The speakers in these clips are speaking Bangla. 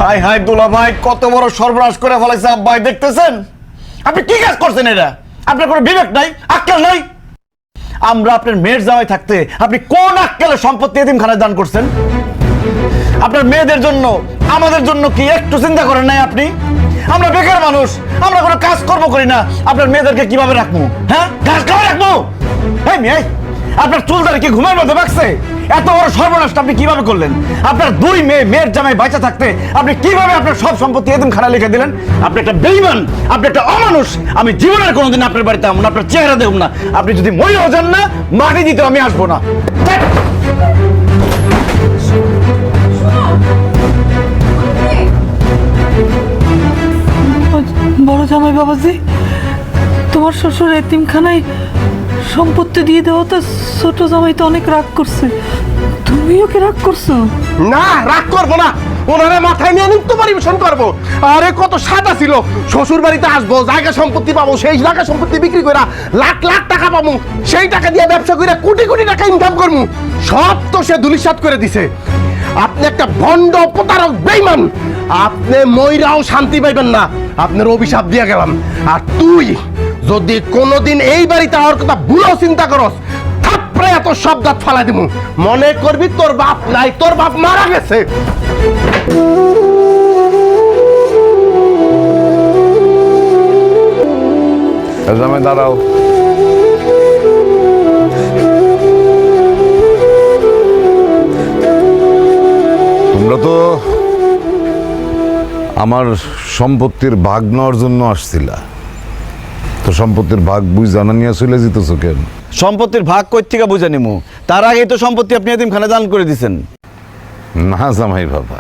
হাই হাই দুলা ভাই, কত বড় সর্বনাশ করে ফেলাইছে আব্বাই, দেখতেছেন? আপনি কি কাজ করছেন? এটা আপনার কোনো বিবেক নাই, আক্কেল নাই? আমরা আপনার মেয়ের জামাই থাকতে আপনি কোন আক্কেলে সম্পত্তি এতিমখানায় দান করছেন? আপনার মেয়েদের জন্য, আমাদের জন্য কি একটু চিন্তা করেন নাই আপনি? আমরা বেকার মানুষ, আমরা কোনো কাজ কর্ম করি না, আপনার মেয়েদেরকে কিভাবে রাখবো? হ্যাঁ, ঘাস খাওয়া রাখবো? এই মেয়ে, আপনার চুলদারি কি ঘুমের মধ্যে বাঁকছে? এত বড় সর্বনাশটা আপনি কিভাবে করলেন? আপনার দুই মেয়ের জামাই বাঁচা থাকতে আপনি কিভাবে আপনার সব সম্পত্তি এতিমখানায় লিখে দিলেন? আপনি একটা বেঈমান, আপনি একটা অমানুষ। আমি জীবনের কোনোদিন আপনার বাড়িতে আমন, আপনার চেহারা দেখব না। আপনি যদি মরেও যান না, মাটি দিতে আমি আসবো না। বড় জামাই বাবাজি, তোমার শ্বশুর এতিমখানায় সম্পত্তি দিয়ে দেওয়া তো ছোট জামাই তো অনেক রাগ করছে, তুমিও কি রাগ করছো? না, রাগ করবো না, ওনারা মাথায় নিয়ে নৃত্য পরিবেশন করবো। আরে কত সাদা ছিল, শ্বশুর বাড়িতে আসবো, জায়গা সম্পত্তি পাবো, সেই জায়গা সম্পত্তি বিক্রি করে লাখ লাখ টাকা পাবো, সেই টাকা দিয়ে ব্যবসা করে কোটি কোটি টাকা ইনকাম করবো। সব তো সে ধূলিসাৎ করে দিছে। আপনি একটা ভণ্ড প্রতারক বেঈমান, আপনি মইরাও শান্তি পাইবেন না, আপনার অভিশাপ দিয়ে গেলাম। আর তুই যদি কোনোদিন এই বাড়িতে আমার কথা ভুলেও চিন্তা করস, থাপড়ে এত শব্দ ফালাই দিব, মনে করবি তোর বাপ নাই, তোর বাপ মারা গেছে। জামাই দাঁড়াও। তোমরা তো আমার সম্পত্তির ভাগ নেওয়ার জন্য আসছিলা, তো সম্পত্তির ভাগ বুঝ জানা নিয়ে চলে যেতেছো কেন? সম্পত্তির ভাগ কই থেকে বুঝে নিমু? তার আগেই তো সম্পত্তি আপনি এতিমখানায় দান করে দিয়েছেন। না জামাই বাবা,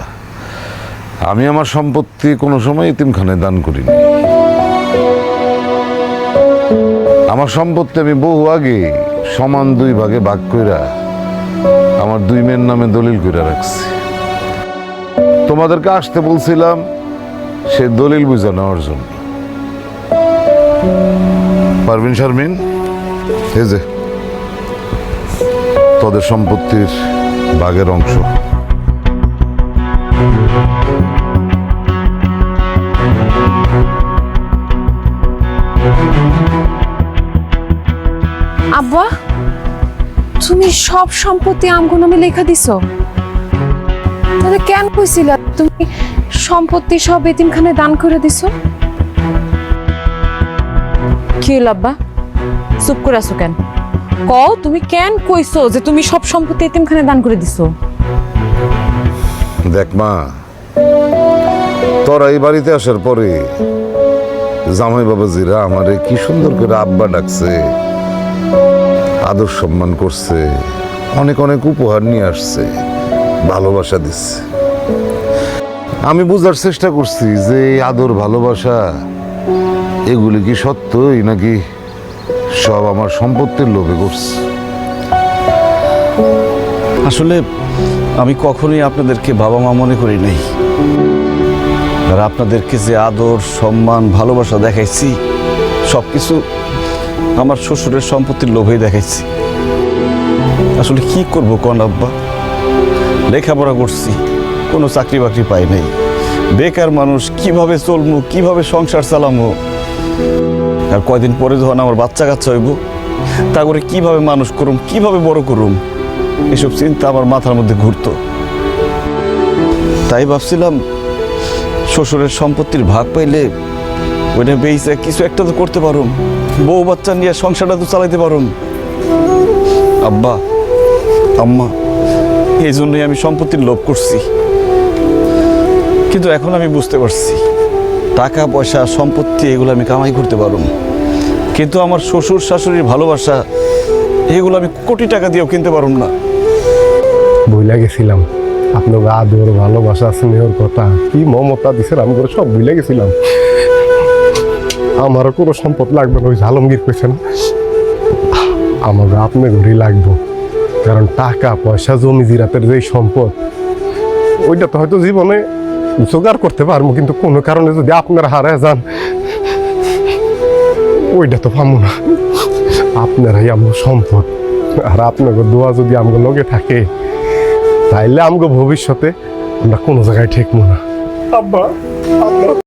আমি আমার সম্পত্তি কোনো সময় এতিমখানায় দান করিনি। আমার সম্পত্তি আমি বহু আগে সমান দুই ভাগে ভাগ কইরা আমার দুই মেয়ের নামে দলিল কইরা রাখছি। তোমাদেরকে আসতে বলছিলাম সে দলিল বুঝা নেওয়ার জন্য। পারভিন শারমিন, এই যে তোদের সম্পত্তির ভাগের অংশ। আব্বা, তুমি সব সম্পত্তি আমগো নামে লেখা দিছো? তাহলে কেন কইছিলা তুমি সম্পত্তি সব এতিমখানায় দান করে দিছো? কি হলো আব্বা, চুপ করে আছো কেন? কও, তুমি কেন কইছো যে তুমি সব সম্পত্তি এতিমখানায় দান করে দিছো? দেখ মা, তোরা এই বাড়িতে আসার পরে জামাই বাবাজিরা আমারে কি সুন্দর করে আব্বা ডাকছে, আদর সম্মান করছে, অনেক অনেক উপহার নিয়ে আসছে, ভালোবাসা দিচ্ছে। আমি বুঝার চেষ্টা করছি যে এই আদর ভালোবাসা এগুলি কি সত্যই নাকি সব আমার সম্পত্তির লোভে করছে। আসলে আমি কখনোই আপনাদেরকে বাবা মা মনে করি নাই, আর আপনাদেরকে যে আদর সম্মান ভালোবাসা দেখাইছি সবকিছু আমার শ্বশুরের সম্পত্তির লোভেই দেখাইছি। আসলে কি করবো কোন আব্বা, লেখাপড়া করছি, কোনো চাকরি বাকরি পাই নাই, বেকার মানুষ, কিভাবে চলবো, কিভাবে সংসার চালামো, আর কয়দিন পরে যখন আমার বাচ্চা কাচ্চা হইব তা করে কিভাবে মানুষ করুম, কিভাবে বড় করুম, এসব চিন্তা আমার মাথার মধ্যে ঘুরতো। তাই ভাবছিলাম শ্বশুরের সম্পত্তির ভাগ পাইলে ওইটা বেইছে কিছু একটা তো করতে পারুম, বউ বাচ্চা নিয়ে সংসারটা তো চালাইতে পারুম। আব্বা আম্মা, এই জন্যই আমি সম্পত্তির লোভ করছি। কিন্তু এখন আমি বুঝতে পারছি টাকা পয়সা সম্পত্তি এগুলো আমি কামাই করতে পারুম, কিন্তু আমার শ্বশুর শাশুড়ির ভালোবাসা এগুলো আমি কোটি টাকা দিয়েও কিনতে পারুম না। ভুলে গেছিলাম আপনার আদর ভালোবাসা স্নেহর কথা, কি মমতা দিছেন আমি করে সব ভুলে গেছিলাম। আমারও কোনো সম্পদ লাগবে না, ওই আলমগীর কইছেন আমার আপনার ঘরেই লাগবো, কারণ টাকা পয়সা জমি জিরাতের যে সম্পদ ওইটা তো হয়তো জীবনে জোগাড় করতে পারবো, কিন্তু কোনো কারণে যদি আপনারা হারায় যান ওইটা তো পাবো না। আপনারাই আমার সম্পদ, আর আপনাকে দোয়া যদি আমার লগে থাকে তাইলে আমাকে ভবিষ্যতে আমরা কোনো জায়গায় ঠেকবো না। আব্বা আব্বা